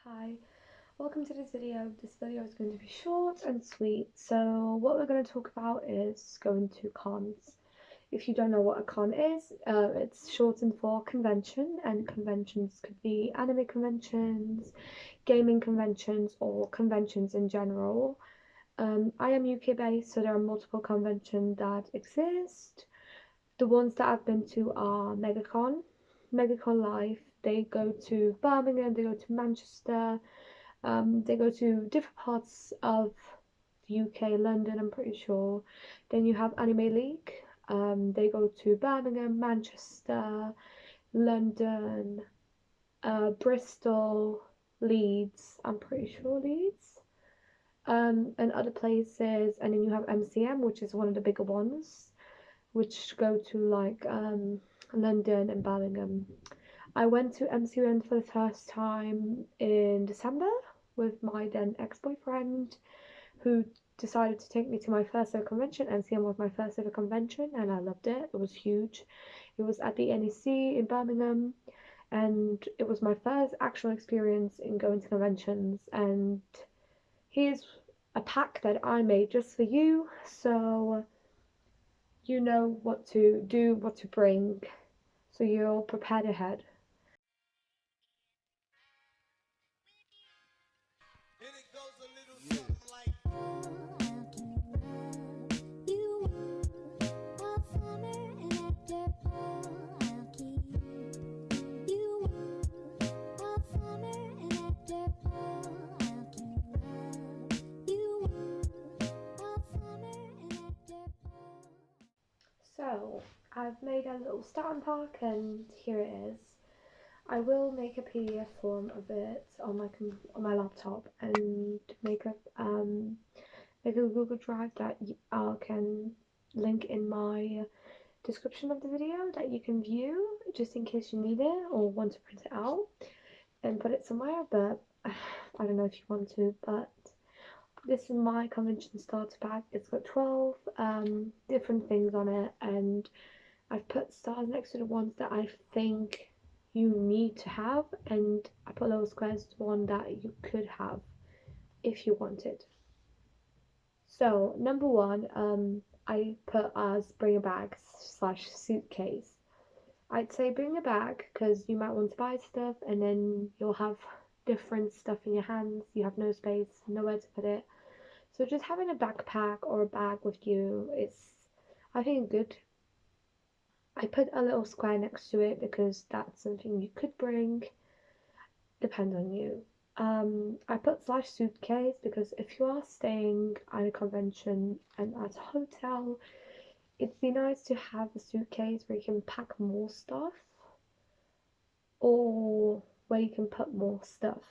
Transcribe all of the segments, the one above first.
Hi, welcome to this video. This video is going to be short and sweet. So what we're going to talk about is going to cons. If you don't know what a con is, it's shortened for convention, and conventions could be anime conventions, gaming conventions, or conventions in general. I am UK based, so there are multiple conventions that exist. The ones that I've been to are MegaCon Live. They go to Birmingham, they go to Manchester, they go to different parts of the UK, London, I'm pretty sure. Then you have Anime League. They go to Birmingham, Manchester, London, Bristol, Leeds. I'm pretty sure Leeds. And other places. And then you have MCM, which is one of the bigger ones, which go to like London and Birmingham. I went to MCM for the first time in December with my then ex-boyfriend, who decided to take me to my first ever convention. MCM was my first ever convention, and I loved it. It was huge. It was at the NEC in Birmingham, and it was my first actual experience in going to conventions. And here's a pack that I made just for you, so you know what to do, what to bring, so you're prepared ahead. And it goes a little something like So, I've made a little starting pack, and here it is. I will make a PDF form of it on my laptop and make a Google Drive that I can link in my description of the video that you can view just in case you need it or want to print it out and put it somewhere. But I don't know if you want to, but this is my convention starter pack. It's got 12 different things on it, and I've put stars next to the ones that I think you need to have, and I put little squares to one that you could have if you wanted. So number one, I put as bring a bag slash suitcase. I'd say bring a bag because you might want to buy stuff and then you'll have different stuff in your hands. You have no space, nowhere to put it. So just having a backpack or a bag with you is, I think, good. I put a little square next to it because that's something you could bring. Depends on you. I put slash suitcase because if you are staying at a convention and at a hotel, it'd be nice to have a suitcase where you can pack more stuff or where you can put more stuff.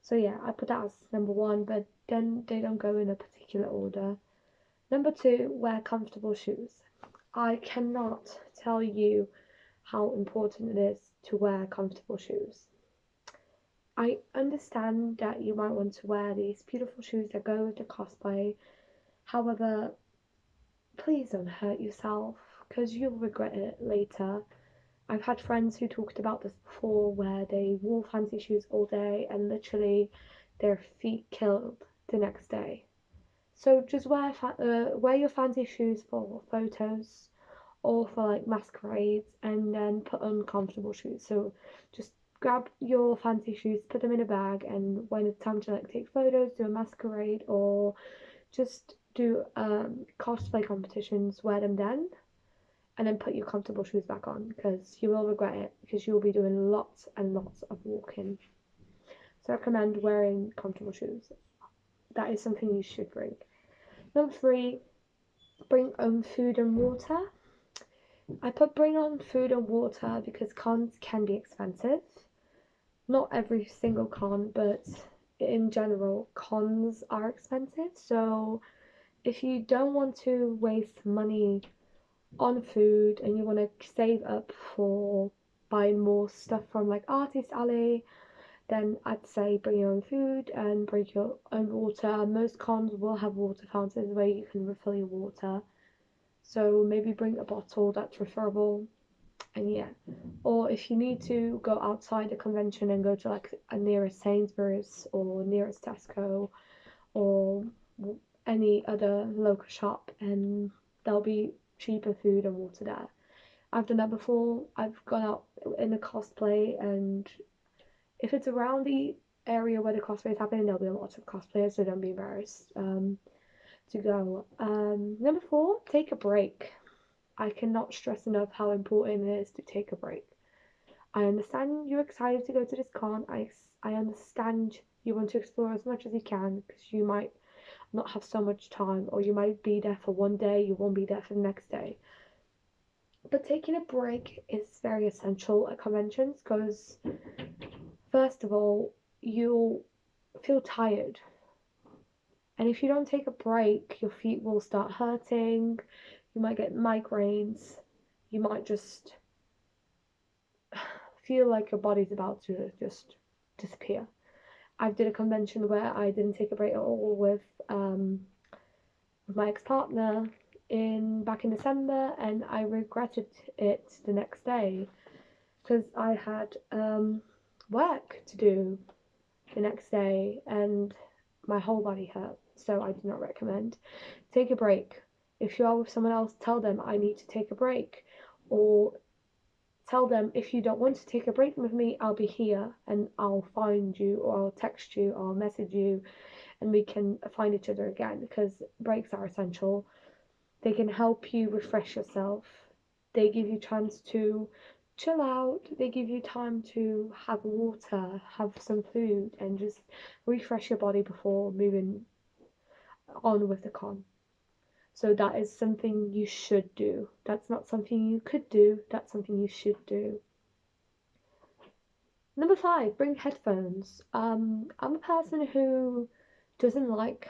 So yeah, I put that as number one, but then they don't go in a particular order. Number two, wear comfortable shoes. I cannot tell you how important it is to wear comfortable shoes. I understand that you might want to wear these beautiful shoes that go with the cosplay. However, please don't hurt yourself because you'll regret it later. I've had friends who talked about this before where they wore fancy shoes all day and literally their feet killed the next day. So just wear your fancy shoes for photos or for like masquerades, and then put on comfortable shoes. So just grab your fancy shoes, put them in a bag, and when it's time to like take photos, do a masquerade, or just do cosplay competitions, wear them then, and then put your comfortable shoes back on because you will regret it because you will be doing lots and lots of walking. So I recommend wearing comfortable shoes. That is something you should bring. Number three, bring own food and water. I put bring on food and water because cons can be expensive. Not every single con, but in general, cons are expensive. So if you don't want to waste money on food and you want to save up for buying more stuff from like Artist Alley, then I'd say bring your own food and bring your own water. Most cons will have water fountains where you can refill your water. So maybe bring a bottle that's refillable. And yeah, or if you need to go outside the convention and go to like a nearest Sainsbury's or nearest Tesco or any other local shop, and there'll be cheaper food and water there. I've done that before. I've gone out in a cosplay, and if it's around the area where the cosplay is happening, there'll be lots of cosplayers, so don't be embarrassed to go. Number four, take a break. I cannot stress enough how important it is to take a break. I understand you're excited to go to this con. I understand you want to explore as much as you can because you might not have so much time, or you might be there for one day, you won't be there for the next day. But taking a break is very essential at conventions because, first of all, you'll feel tired. And if you don't take a break, your feet will start hurting, you might get migraines, you might just feel like your body's about to just disappear. I did a convention where I didn't take a break at all with my ex-partner in back in December, and I regretted it the next day because I had work to do the next day and my whole body hurt. So I do not recommend. Take a break. If you are with someone else, tell them I need to take a break, or tell them if you don't want to take a break with me, I'll be here and I'll find you, or I'll text you, or I'll message you, and we can find each other again, because breaks are essential. They can help you refresh yourself. They give you chance to chill out. They give you time to have water, have some food, and just refresh your body before moving on with the con. So that is something you should do. That's not something you could do, that's something you should do. Number five, bring headphones. I'm a person who doesn't like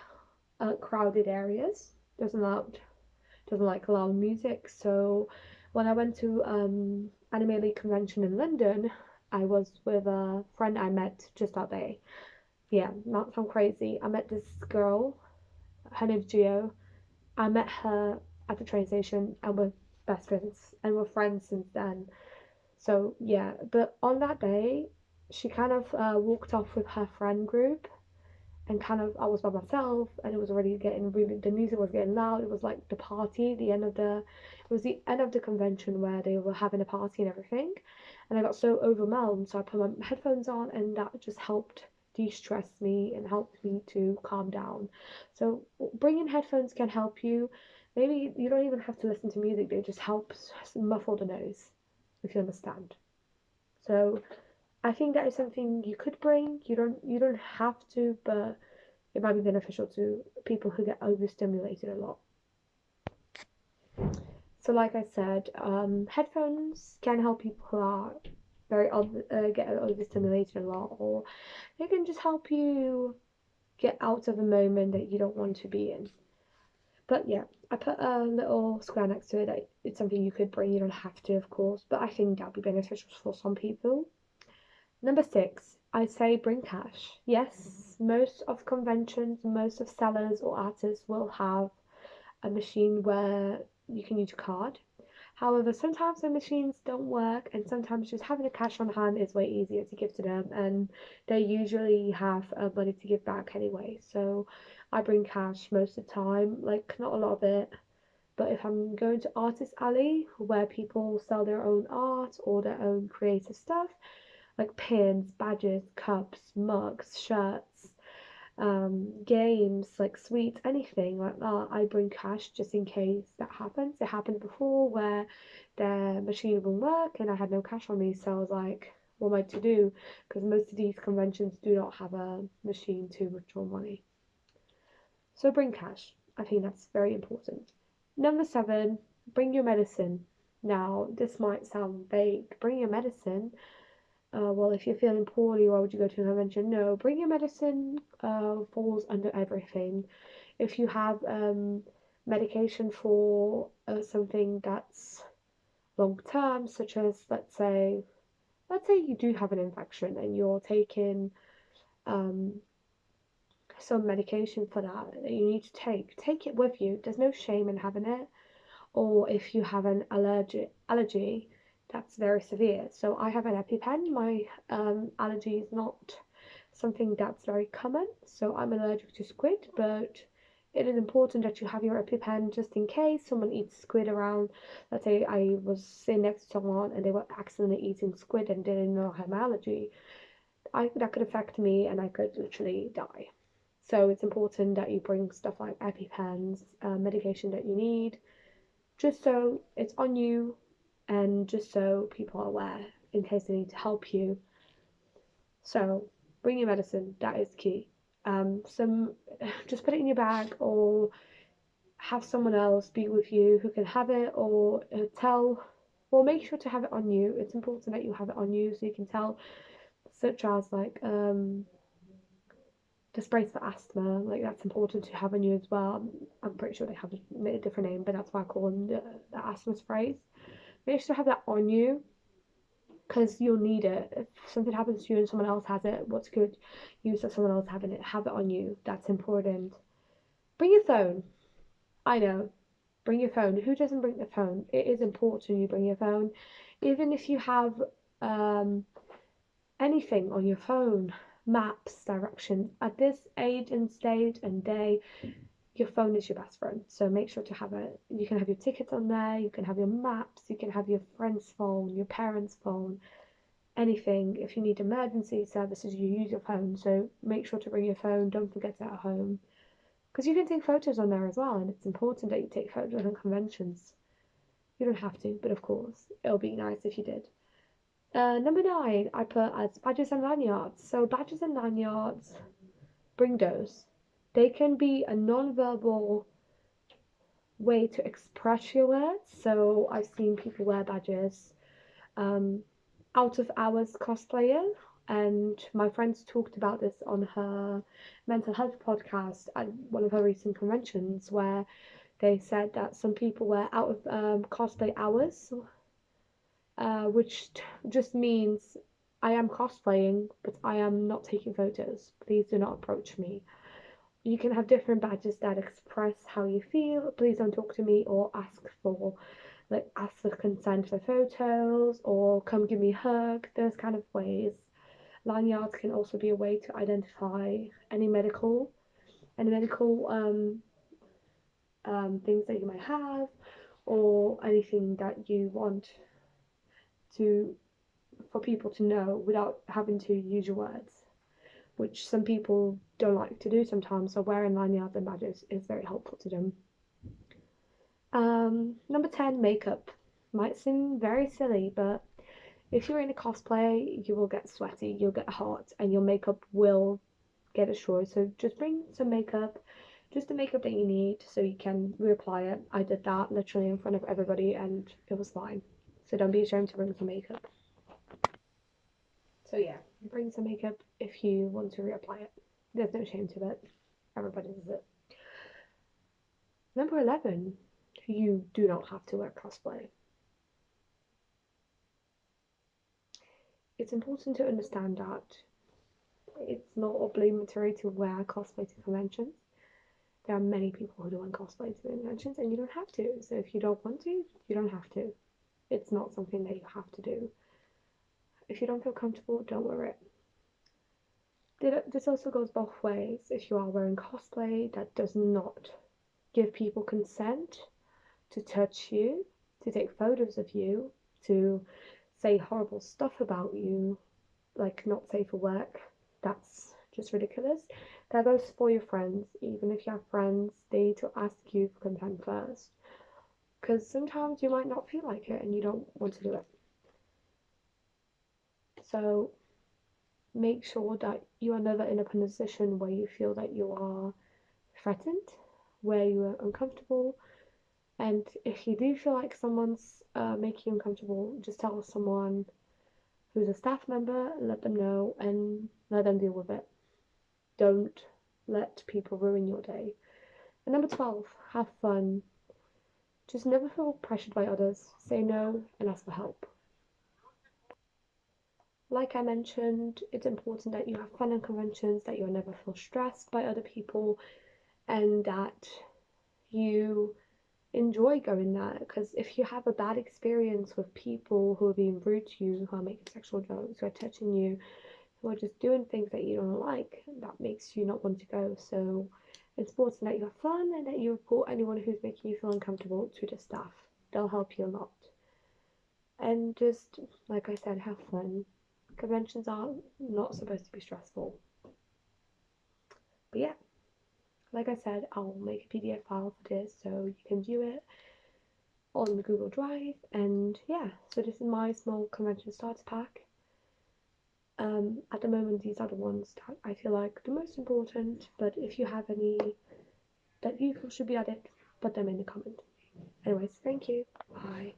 crowded areas, doesn't like loud music. So when I went to Anime League convention in London, I was with a friend I met just that day. Yeah, not sound crazy. I met this girl, her name's Gio. I met her at the train station and we're best friends and we're friends since then. So yeah, but on that day, she kind of walked off with her friend group, and kind of I was by myself, and it was already getting really, the music was getting loud. It was like the party, it was the end of the convention where they were having a party and everything, and I got so overwhelmed. So I put my headphones on, and that just helped de-stress me and helped me to calm down. So bringing headphones can help you. Maybe you don't even have to listen to music; they just help muffle the noise, if you understand. So I think that is something you could bring. You don't have to, but it might be beneficial to people who get overstimulated a lot. So like I said, headphones can help people who are get overstimulated a lot, or they can just help you get out of a moment that you don't want to be in. But yeah, I put a little square next to it that it's something you could bring. You don't have to, of course, but I think that'd be beneficial for some people. Number six, I say bring cash. Yes, most of conventions, most of sellers or artists will have a machine where you can use your card. However, sometimes the machines don't work, and sometimes just having a cash on hand is way easier to give to them, and they usually have money to give back anyway. So I bring cash most of the time, like not a lot of it. But if I'm going to Artist Alley, where people sell their own art or their own creative stuff, like pins, badges, cups, mugs, shirts, games, like sweets, anything like that, I bring cash just in case that happens. It happened before where their machine wouldn't work and I had no cash on me, so I was like, what am I to do? Because most of these conventions do not have a machine to withdraw money. So bring cash. I think that's very important. Number seven, bring your medicine. Now, this might sound vague. Bring your medicine. Well, if you're feeling poorly, why would you go to a convention? No, bring your medicine falls under everything. If you have medication for something that's long term, such as let's say you do have an infection and you're taking um, some medication for that you need to take it with you. There's no shame in having it. Or if you have an allergy, that's very severe. So I have an EpiPen. My allergy is not something that's very common, so I'm allergic to squid, but it is important that you have your EpiPen just in case someone eats squid around. Let's say I was sitting next to someone and they were accidentally eating squid and didn't know I had an allergy. That could affect me and I could literally die. So it's important that you bring stuff like EpiPens, medication that you need, just so it's on you and just so people are aware in case they need to help you. So bring your medicine, that is key. Some just put it in your bag or have someone else be with you who can have it or make sure to have it on you. It's important that you have it on you so you can tell, such as like the sprays for asthma, like that's important to have on you as well. I'm pretty sure they have a different name, but that's why I call them the asthma sprays. Make sure to have that on you because you'll need it. If something happens to you and someone else has it, what's good? Use that someone else having it. Have it on you. That's important. Bring your phone. I know. Bring your phone. Who doesn't bring their phone? It is important you bring your phone. Even if you have um, anything on your phone, maps, directions. At this age and stage and day, your phone is your best friend. So make sure to have it. You can have your tickets on there, you can have your maps, you can have your friend's phone, your parents' phone, anything. If you need emergency services, you use your phone. So make sure to bring your phone. Don't forget it at home. Because you can take photos on there as well, and it's important that you take photos on conventions. You don't have to, but of course, it'll be nice if you did. Number 9, I put as badges and lanyards. So badges and lanyards, bring those. They can be a non-verbal way to express your words. So I've seen people wear badges. Um, Out of hours cosplayer, and my friends talked about this on her mental health podcast at one of her recent conventions, where they said that some people wear out of cosplay hours, which just means I am cosplaying, but I am not taking photos. Please do not approach me. You can have different badges that express how you feel. Please don't talk to me or ask for consent for photos or come give me a hug, those kind of ways. Lanyards can also be a way to identify any medical things that you might have or anything that you want to for people to know without having to use your words, which some people don't like to do sometimes. So wearing lanyards and badges is very helpful to them. Number 10, makeup. Might seem very silly, but if you're in a cosplay, you will get sweaty, you'll get hot, and your makeup will get destroyed. So just bring some makeup, just the makeup that you need so you can reapply it. I did that literally in front of everybody and it was fine. So don't be ashamed to bring some makeup. So yeah, bring some makeup if you want to reapply it. There's no shame to it. Everybody does it. Number 11, you do not have to wear cosplay. It's important to understand that it's not obligatory to wear cosplay to conventions. There are many people who don't cosplay to conventions and you don't have to. So if you don't want to, you don't have to. It's not something that you have to do. If you don't feel comfortable, don't wear it. This also goes both ways. If you are wearing cosplay that does not give people consent to touch you, to take photos of you, to say horrible stuff about you, like not safe for work, that's just ridiculous. That goes for your friends. Even if you have friends, they need to ask you for consent first. Because sometimes you might not feel like it and you don't want to do it. So make sure that you are never in a position where you feel that you are threatened, where you are uncomfortable. And if you do feel like someone's making you uncomfortable, just tell someone who's a staff member, let them know, and let them deal with it. Don't let people ruin your day. And number 12, have fun. Just never feel pressured by others. Say no and ask for help. Like I mentioned, it's important that you have fun in conventions, that you never feel stressed by other people, and that you enjoy going there, because if you have a bad experience with people who are being rude to you, who are making sexual jokes, who are touching you, who are just doing things that you don't like, that makes you not want to go. So it's important that you have fun and that you report anyone who's making you feel uncomfortable to the staff. They'll help you a lot. And just, like I said, have fun. Conventions are not supposed to be stressful. But yeah, like I said, I'll make a PDF file for this so you can view it on the Google Drive. And yeah, so this is my small convention starter pack. At the moment, these are the ones that I feel like the most important, but if you have any that you feel should be added, put them in the comment. Anyways, thank you. Bye.